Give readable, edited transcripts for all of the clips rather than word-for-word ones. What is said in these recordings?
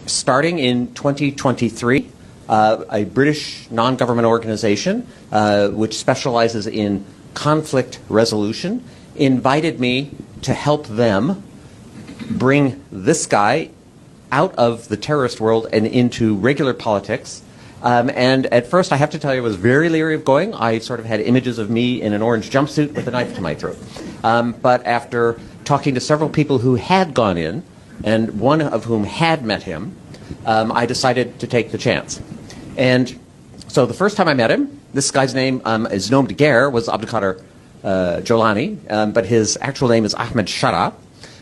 starting in 2023, a British non-government organization which specializes in conflict resolution invited me to help them bring this guy out of the terrorist world and into regular politics. And at first, I have to tell you, I was very leery of going. I sort of had images of me in an orange jumpsuit with a knife to my throat. But after talking to several people who had gone in, and one of whom had met him, I decided to take the chance. And so the first time I met him, this guy's name is nom de guerre, was Abdulkader Jolani, but his actual name is Ahmed Shara,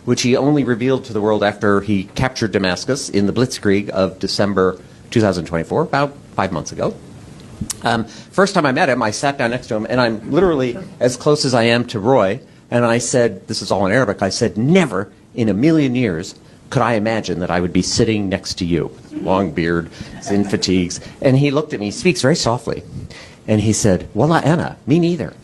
which he only revealed to the world after he captured Damascus in the Blitzkrieg of December 2024, about 5 months ago. First time I met him, I sat down next to him, and I'm literally as close as I am to Roy, and I said, this is all in Arabic, I said, never in a million years could I imagine that I would be sitting next to you. Long beard, in fatigues. And he looked at me, he speaks very softly, and he said, Wallah ana, me neither.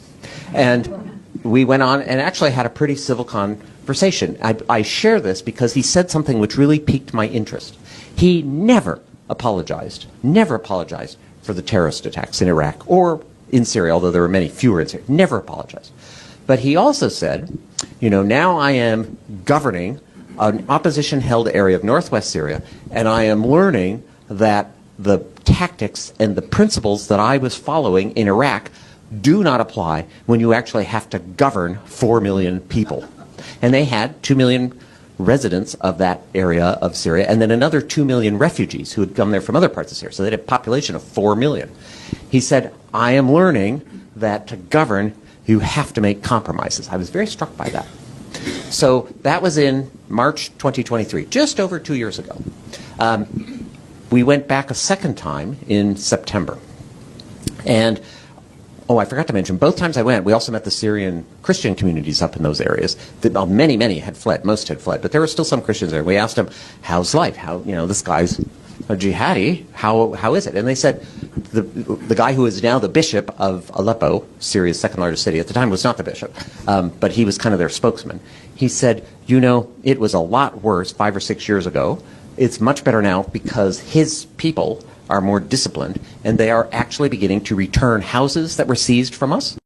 And we went on and actually had a pretty civil conversation. I share this because he said something which really piqued my interest. He never apologized for the terrorist attacks in Iraq or in Syria, although there were many fewer in Syria. Never apologized. But he also said, you know, now I am governing an opposition-held area of northwest Syria, and I am learning that the tactics and the principles that I was following in Iraq do not apply when you actually have to govern 4 million people. And they had 2 million residents of that area of Syria, and then another 2 million refugees who had come there from other parts of Syria. So they had a population of 4 million. He said, I am learning that to govern, you have to make compromises. I was very struck by that. So that was in March 2023, just over 2 years ago. We went back a second time in September. And, oh, I forgot to mention, both times I went, we also met the Syrian Christian communities up in those areas. Many had fled, most had fled, but there were still some Christians there. We asked them, how's life? How, you know, this guy's a jihadi, how is it? And they said, the guy who is now the bishop of Aleppo, Syria's second largest city, at the time was not the bishop, but he was kind of their spokesman. He said, you know, it was a lot worse 5 or 6 years ago. It's much better now because his people are more disciplined, and they are actually beginning to return houses that were seized from us.